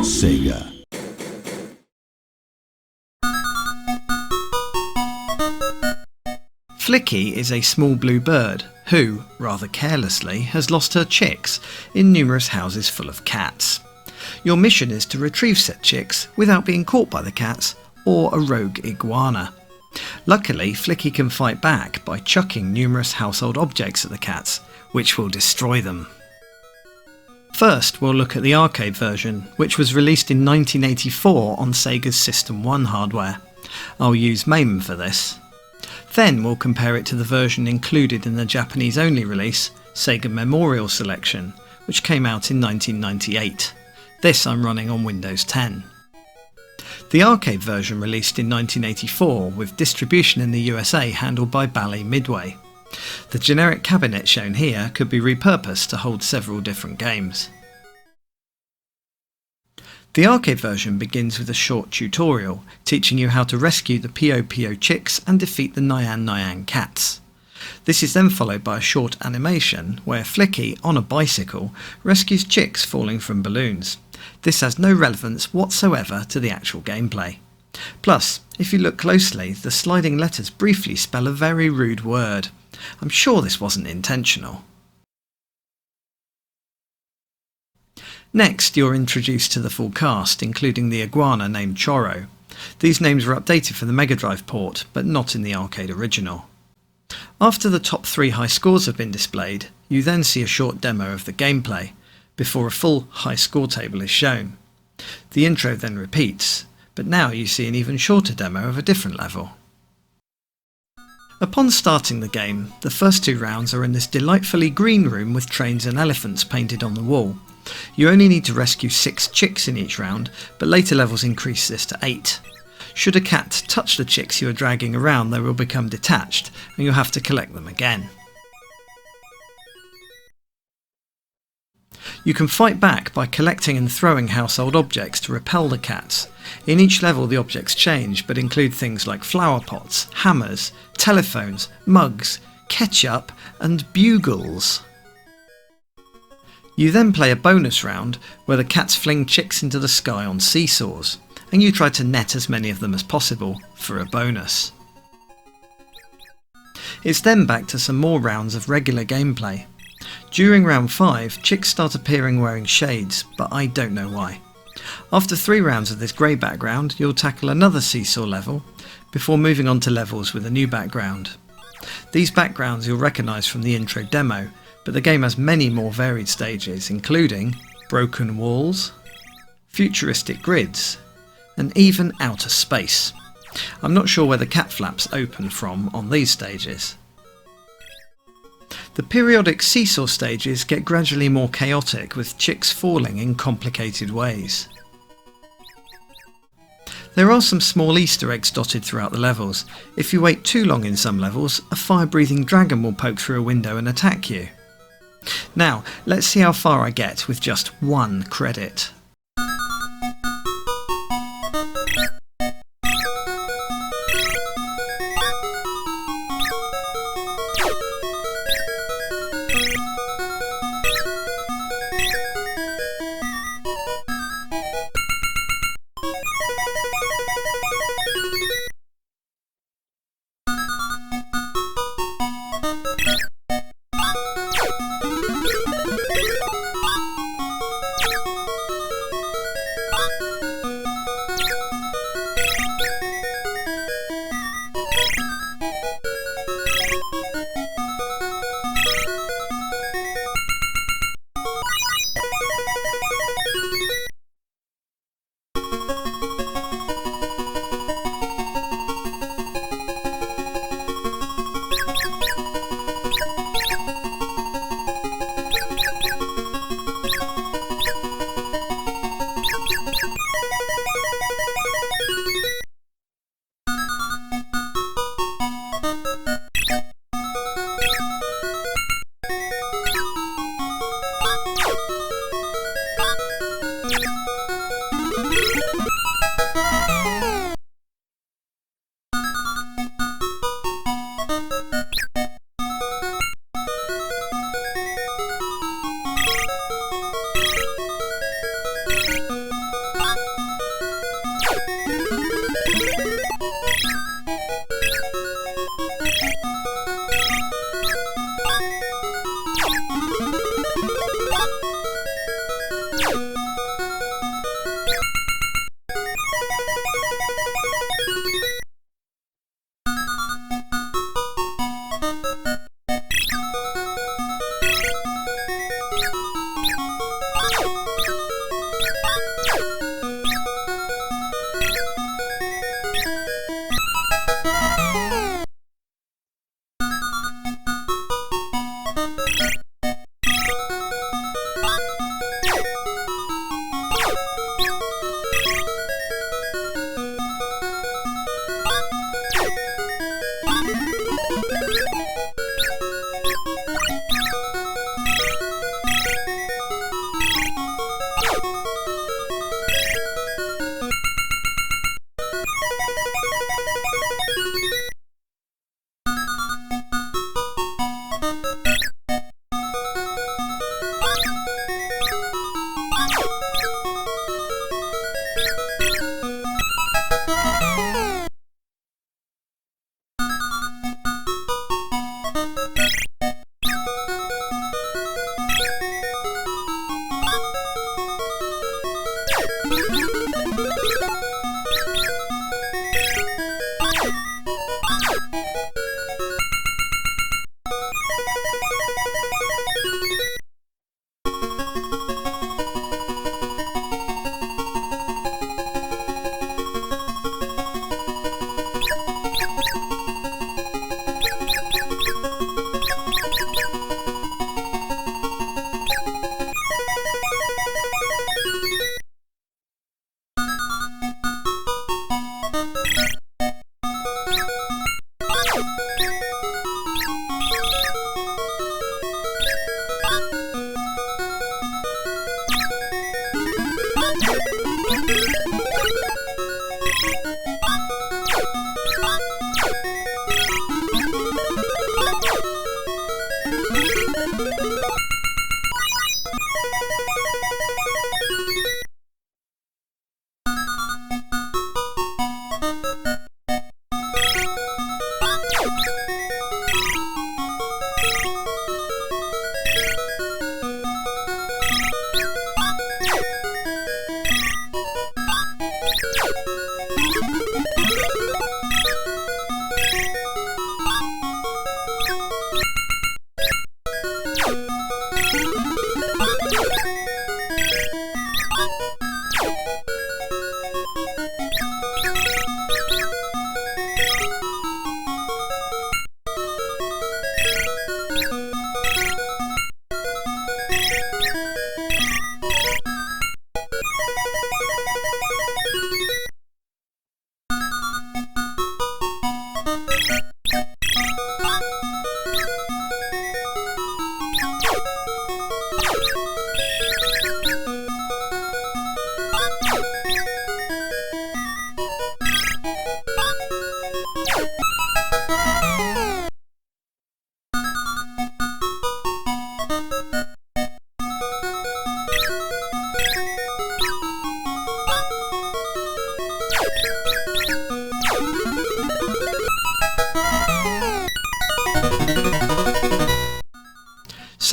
Sega. Flicky is a small blue bird who, rather carelessly, has lost her chicks in numerous houses full of cats. Your mission is to retrieve said chicks without being caught by the cats or a rogue iguana. Luckily, Flicky can fight back by chucking numerous household objects at the cats, which will destroy them. First, we'll look at the arcade version, which was released in 1984 on Sega's System 1 hardware. I'll use MAME for this. Then we'll compare it to the version included in the Japanese-only release, Sega Memorial Selection, which came out in 1998. This I'm running on Windows 10. The arcade version released in 1984 with distribution in the USA handled by Bally Midway. The generic cabinet shown here could be repurposed to hold several different games. The arcade version begins with a short tutorial teaching you how to rescue the P.O.P.O. chicks and defeat the Nyan Nyan cats. This is then followed by a short animation where Flicky, on a bicycle, rescues chicks falling from balloons. This has no relevance whatsoever to the actual gameplay. Plus, if you look closely, the sliding letters briefly spell a very rude word. I'm sure this wasn't intentional. Next, you're introduced to the full cast, including the iguana named Choro. These names were updated for the Mega Drive port, but not in the arcade original. After the top 3 high scores have been displayed, you then see a short demo of the gameplay, before a full high score table is shown. The intro then repeats, but now you see an even shorter demo of a different level. Upon starting the game, the first 2 rounds are in this delightfully green room with trains and elephants painted on the wall. You only need to rescue 6 chicks in each round, but later levels increase this to 8. Should a cat touch the chicks you are dragging around, they will become detached and you'll have to collect them again. You can fight back by collecting and throwing household objects to repel the cats. In each level the objects change, but include things like flower pots, hammers, telephones, mugs, ketchup and bugles. You then play a bonus round where the cats fling chicks into the sky on seesaws, and you try to net as many of them as possible for a bonus. It's then back to some more rounds of regular gameplay. During round 5, chicks start appearing wearing shades, but I don't know why. After 3 rounds of this grey background, you'll tackle another seesaw level, before moving on to levels with a new background. These backgrounds you'll recognise from the intro demo, but the game has many more varied stages, including broken walls, futuristic grids, and even outer space. I'm not sure where the cat flaps open from on these stages. The periodic seesaw stages get gradually more chaotic, with chicks falling in complicated ways. There are some small Easter eggs dotted throughout the levels. If you wait too long in some levels, a fire-breathing dragon will poke through a window and attack you. Now, let's see how far I get with just 1 credit.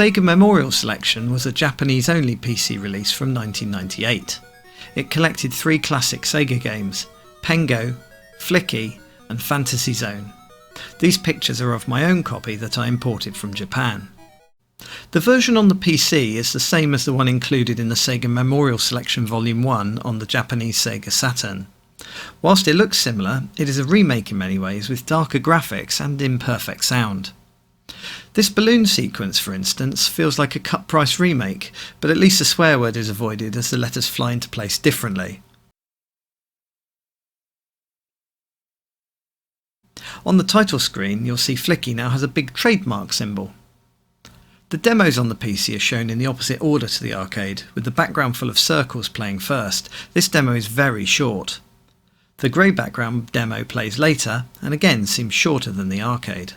Sega Memorial Selection was a Japanese-only PC release from 1998. It collected 3 classic Sega games, Pengo, Flicky and Fantasy Zone. These pictures are of my own copy that I imported from Japan. The version on the PC is the same as the one included in the Sega Memorial Selection Volume 1 on the Japanese Sega Saturn. Whilst it looks similar, it is a remake in many ways with darker graphics and imperfect sound. This balloon sequence, for instance, feels like a cut-price remake, but at least the swear word is avoided as the letters fly into place differently. On the title screen, you'll see Flicky now has a big trademark symbol. The demos on the PC are shown in the opposite order to the arcade, with the background full of circles playing first. This demo is very short. The grey background demo plays later, and again seems shorter than the arcade.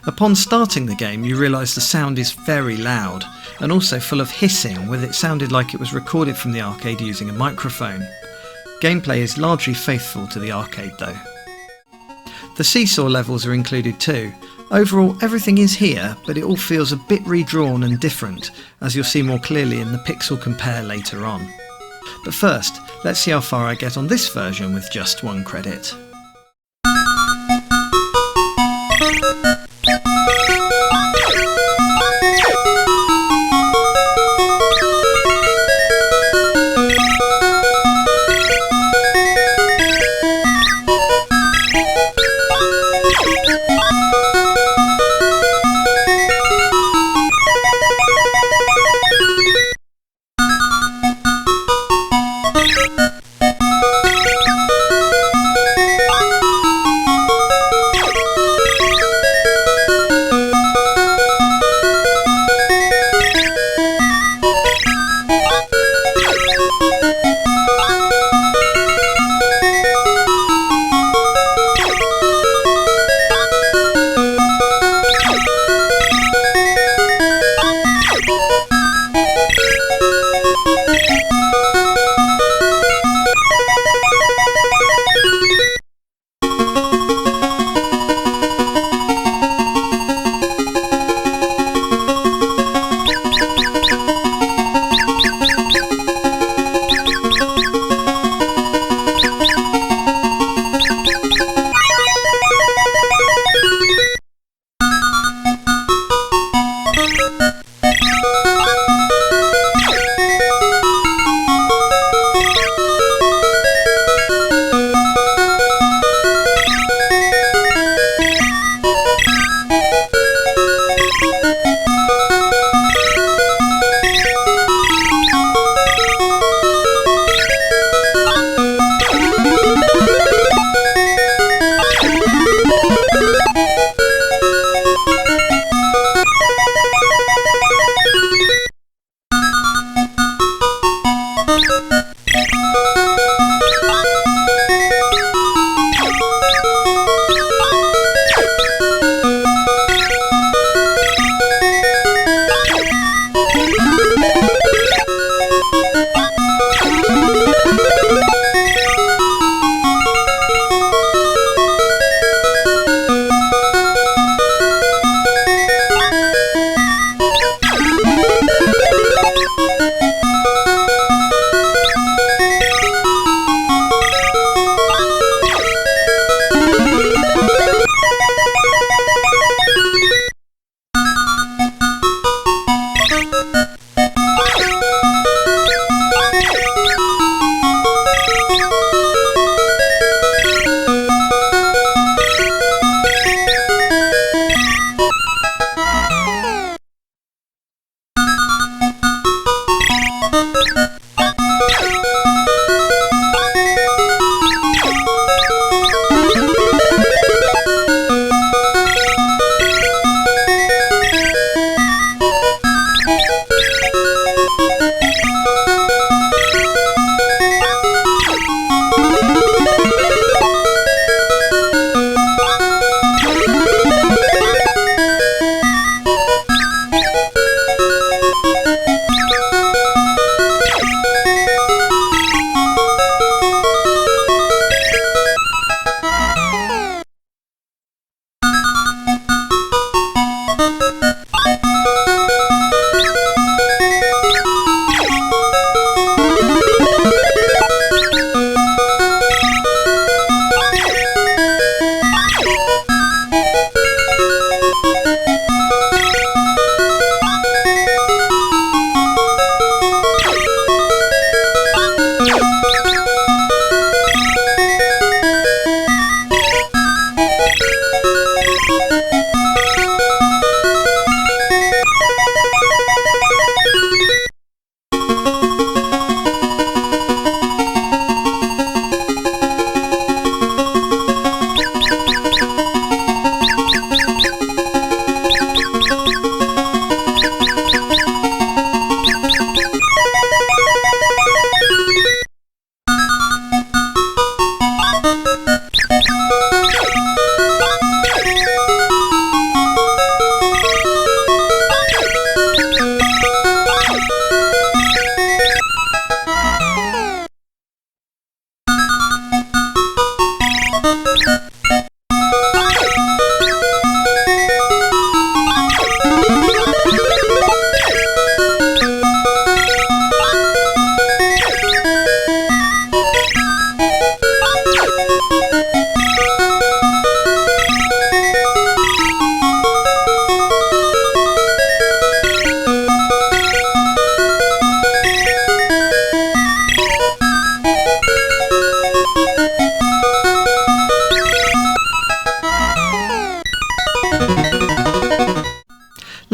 Upon starting the game, you realise the sound is very loud, and also full of hissing, with it sounded like it was recorded from the arcade using a microphone. Gameplay is largely faithful to the arcade though. The seesaw levels are included too. Overall, everything is here, but it all feels a bit redrawn and different, as you'll see more clearly in the pixel compare later on. But first, let's see how far I get on this version with just 1 credit.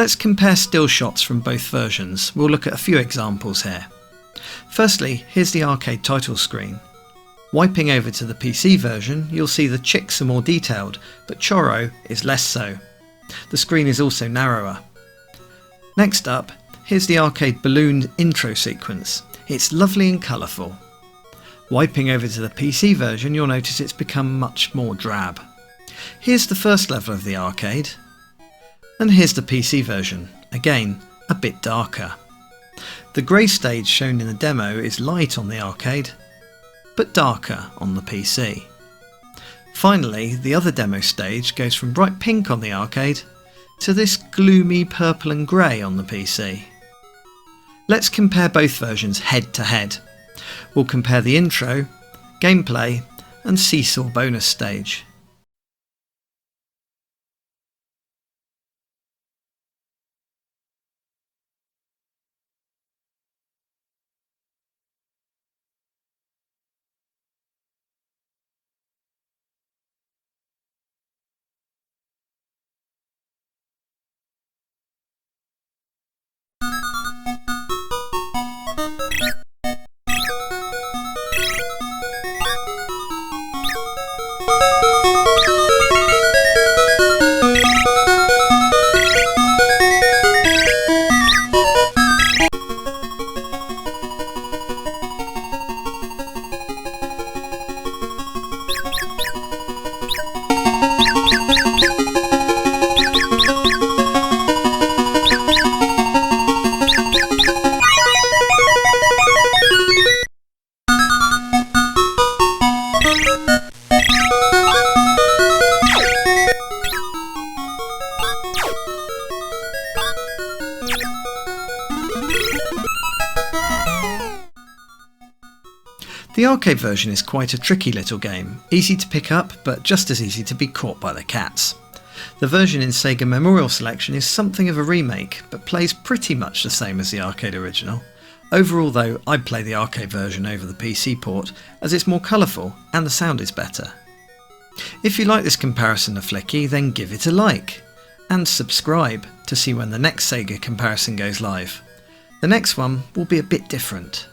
Let's compare still shots from both versions. We'll look at a few examples here. Firstly, here's the arcade title screen. Wiping over to the PC version, you'll see the chicks are more detailed, but Choro is less so. The screen is also narrower. Next up, here's the arcade balloon intro sequence. It's lovely and colourful. Wiping over to the PC version, you'll notice it's become much more drab. Here's the first level of the arcade, and here's the PC version, again a bit darker. The grey stage shown in the demo is light on the arcade, but darker on the PC. Finally, the other demo stage goes from bright pink on the arcade to this gloomy purple and grey on the PC. Let's compare both versions head to head. We'll compare the intro, gameplay and seesaw bonus stage. The arcade version is quite a tricky little game, easy to pick up but just as easy to be caught by the cats. The version in Sega Memorial Selection is something of a remake, but plays pretty much the same as the arcade original. Overall though, I'd play the arcade version over the PC port as it's more colourful and the sound is better. If you like this comparison of Flicky, then give it a like and subscribe to see when the next Sega comparison goes live. The next one will be a bit different.